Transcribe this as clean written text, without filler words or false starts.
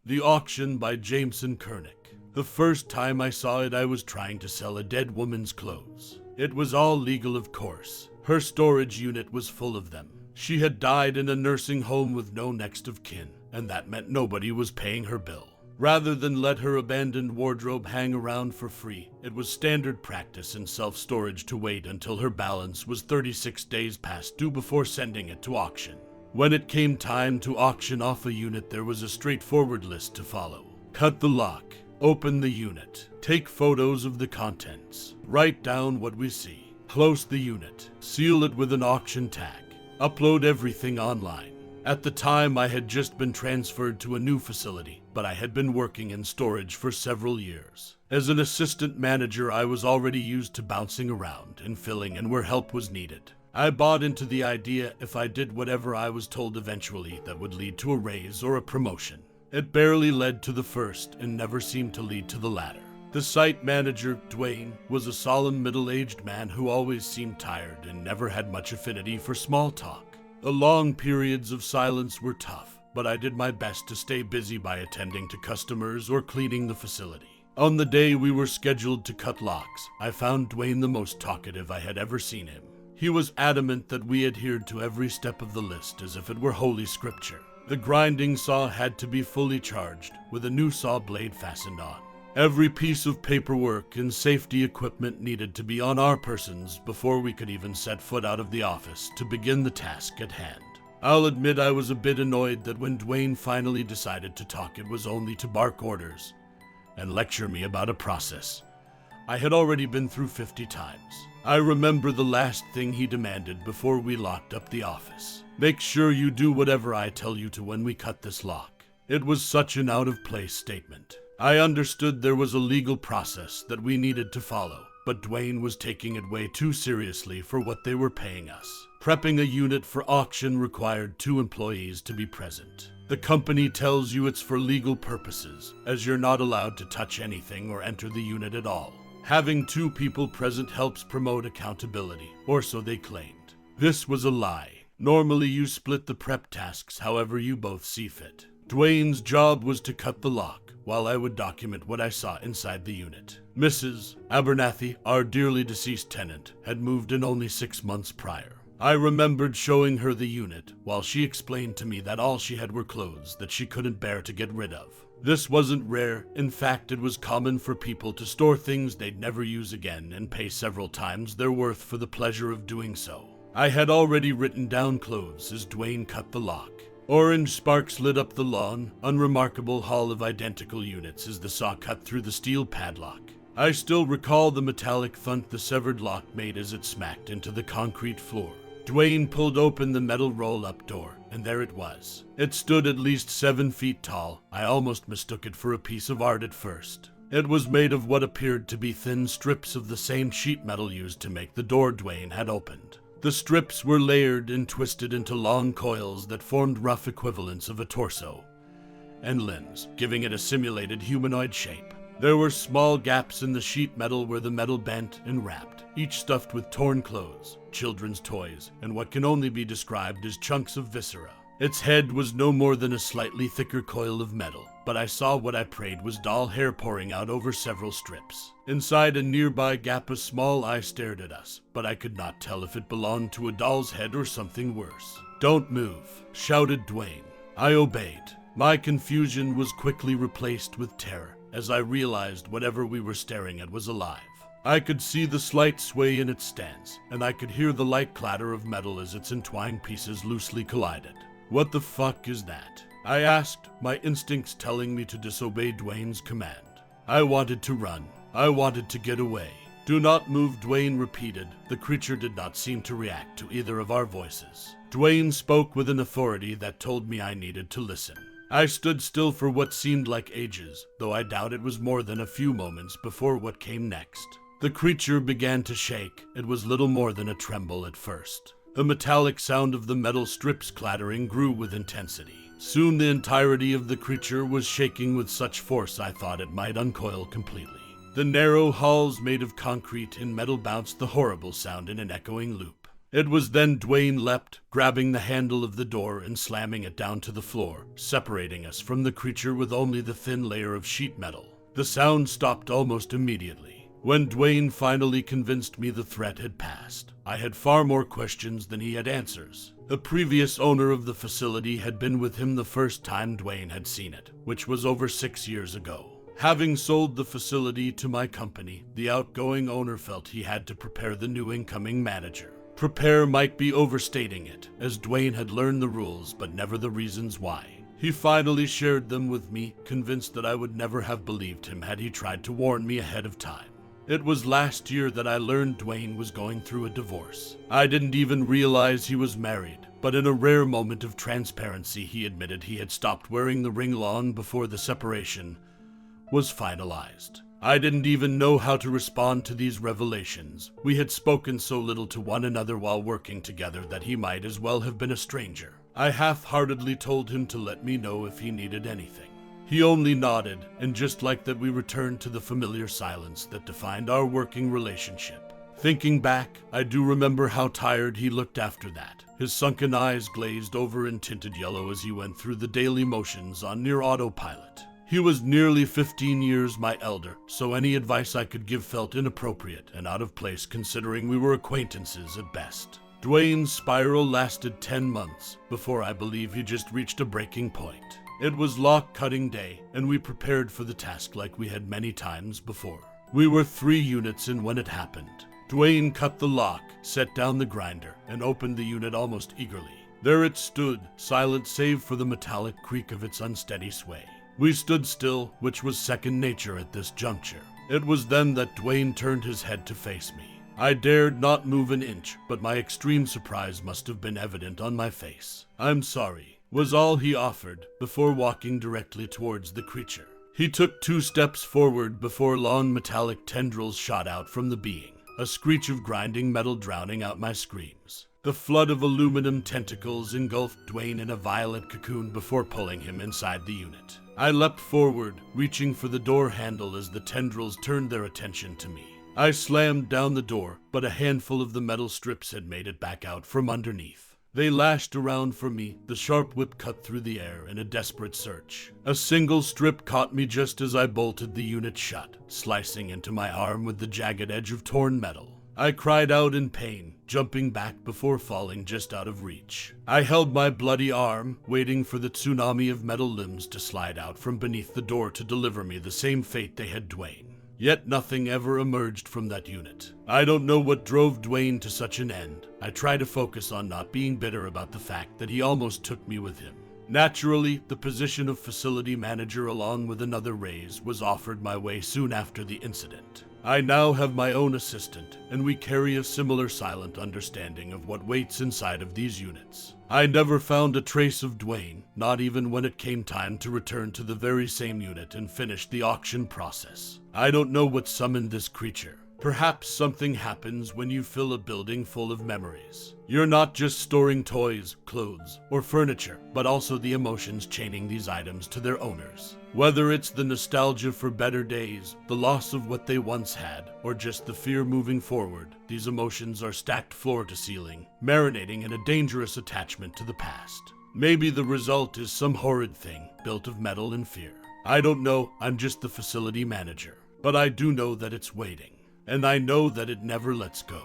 The Auction by Jameson Curnick. The first time I saw it, I was trying to sell a dead woman's clothes. It was all legal, of course. Her storage unit was full of them. She had died in a nursing home with no next of kin, and that meant nobody was paying her bill. Rather than let her abandoned wardrobe hang around for free, it was standard practice in self-storage to wait until her balance was 36 days past due before sending it to auction. When it came time to auction off a unit, there was a straightforward list to follow. Cut the lock, open the unit, take photos of the contents, write down what we see, close the unit, seal it with an auction tag, upload everything online. At the time, I had just been transferred to a new facility, but I had been working in storage for several years. As an assistant manager, I was already used to bouncing around and filling in where help was needed. I bought into the idea if I did whatever I was told eventually, that would lead to a raise or a promotion. It barely led to the first and never seemed to lead to the latter. The site manager, Dwayne, was a solemn middle-aged man who always seemed tired and never had much affinity for small talk. The long periods of silence were tough, but I did my best to stay busy by attending to customers or cleaning the facility. On the day we were scheduled to cut locks, I found Dwayne the most talkative I had ever seen him. He was adamant that we adhered to every step of the list as if it were holy scripture. The grinding saw had to be fully charged, with a new saw blade fastened on. Every piece of paperwork and safety equipment needed to be on our persons before we could even set foot out of the office to begin the task at hand. I'll admit I was a bit annoyed that when Dwayne finally decided to talk, it was only to bark orders and lecture me about a process I had already been through 50 times. I remember the last thing he demanded before we locked up the office. Make sure you do whatever I tell you to when we cut this lock. It was such an out-of-place statement. I understood there was a legal process that we needed to follow, but Dwayne was taking it way too seriously for what they were paying us. Prepping a unit for auction required 2 employees to be present. The company tells you it's for legal purposes, as you're not allowed to touch anything or enter the unit at all. Having 2 people present helps promote accountability, or so they claimed. This was a lie. Normally you split the prep tasks however you both see fit. Dwayne's job was to cut the lock, while I would document what I saw inside the unit. Mrs. Abernathy, our dearly deceased tenant, had moved in only 6 months prior. I remembered showing her the unit, while she explained to me that all she had were clothes that she couldn't bear to get rid of. This wasn't rare. In fact, it was common for people to store things they'd never use again and pay several times their worth for the pleasure of doing so. I had already written down clothes as Dwayne cut the lock. Orange sparks lit up the long, unremarkable hall of identical units as the saw cut through the steel padlock. I still recall the metallic thunk the severed lock made as it smacked into the concrete floor. Dwayne pulled open the metal roll-up door, and there it was. It stood at least 7 feet tall. I almost mistook it for a piece of art at first. It was made of what appeared to be thin strips of the same sheet metal used to make the door Dwayne had opened. The strips were layered and twisted into long coils that formed rough equivalents of a torso and limbs, giving it a simulated humanoid shape. There were small gaps in the sheet metal where the metal bent and wrapped, each stuffed with torn clothes, children's toys, and what can only be described as chunks of viscera. Its head was no more than a slightly thicker coil of metal, but I saw what I prayed was doll hair pouring out over several strips. Inside a nearby gap, a small eye stared at us, but I could not tell if it belonged to a doll's head or something worse. "Don't move," shouted Dwayne. I obeyed. My confusion was quickly replaced with terror as I realized whatever we were staring at was alive. I could see the slight sway in its stance, and I could hear the light clatter of metal as its entwined pieces loosely collided. "What the fuck is that?" I asked, my instincts telling me to disobey Dwayne's command. I wanted to run. I wanted to get away. "Do not move," Dwayne repeated. The creature did not seem to react to either of our voices. Dwayne spoke with an authority that told me I needed to listen. I stood still for what seemed like ages, though I doubt it was more than a few moments before what came next. The creature began to shake. It was little more than a tremble at first. The metallic sound of the metal strips clattering grew with intensity. Soon the entirety of the creature was shaking with such force I thought it might uncoil completely. The narrow halls made of concrete and metal bounced the horrible sound in an echoing loop. It was then Dwayne leapt, grabbing the handle of the door and slamming it down to the floor, separating us from the creature with only the thin layer of sheet metal. The sound stopped almost immediately. When Dwayne finally convinced me the threat had passed, I had far more questions than he had answers. The previous owner of the facility had been with him the first time Dwayne had seen it, which was over 6 years ago. Having sold the facility to my company, the outgoing owner felt he had to prepare the new incoming manager. Prepare might be overstating it, as Dwayne had learned the rules but never the reasons why. He finally shared them with me, convinced that I would never have believed him had he tried to warn me ahead of time. It was last year that I learned Dwayne was going through a divorce. I didn't even realize he was married, but in a rare moment of transparency he admitted he had stopped wearing the ring long before the separation was finalized. I didn't even know how to respond to these revelations. We had spoken so little to one another while working together that he might as well have been a stranger. I half-heartedly told him to let me know if he needed anything. He only nodded, and just like that we returned to the familiar silence that defined our working relationship. Thinking back, I do remember how tired he looked after that. His sunken eyes glazed over and tinted yellow as he went through the daily motions on near autopilot. He was nearly 15 years my elder, so any advice I could give felt inappropriate and out of place considering we were acquaintances at best. Dwayne's spiral lasted 10 months before I believe he just reached a breaking point. It was lock-cutting day, and we prepared for the task like we had many times before. We were 3 units in when it happened. Dwayne cut the lock, set down the grinder, and opened the unit almost eagerly. There it stood, silent save for the metallic creak of its unsteady sway. We stood still, which was second nature at this juncture. It was then that Dwayne turned his head to face me. I dared not move an inch, but my extreme surprise must have been evident on my face. "I'm sorry," was all he offered, before walking directly towards the creature. He took 2 steps forward before long metallic tendrils shot out from the being, a screech of grinding metal drowning out my screams. The flood of aluminum tentacles engulfed Dwayne in a violent cocoon before pulling him inside the unit. I leapt forward, reaching for the door handle as the tendrils turned their attention to me. I slammed down the door, but a handful of the metal strips had made it back out from underneath. They lashed around for me, the sharp whip cut through the air in a desperate search. A single strip caught me just as I bolted the unit shut, slicing into my arm with the jagged edge of torn metal. I cried out in pain, jumping back before falling just out of reach. I held my bloody arm, waiting for the tsunami of metal limbs to slide out from beneath the door to deliver me the same fate they had Dwayne. Yet nothing ever emerged from that unit. I don't know what drove Dwayne to such an end. I try to focus on not being bitter about the fact that he almost took me with him. Naturally, the position of facility manager along with another raise was offered my way soon after the incident. I now have my own assistant, and we carry a similar silent understanding of what waits inside of these units. I never found a trace of Dwayne, not even when it came time to return to the very same unit and finish the auction process. I don't know what summoned this creature. Perhaps something happens when you fill a building full of memories. You're not just storing toys, clothes, or furniture, but also the emotions chaining these items to their owners. Whether it's the nostalgia for better days, the loss of what they once had, or just the fear moving forward, these emotions are stacked floor to ceiling, marinating in a dangerous attachment to the past. Maybe the result is some horrid thing built of metal and fear. I don't know, I'm just the facility manager. But I do know that it's waiting. And I know that it never lets go.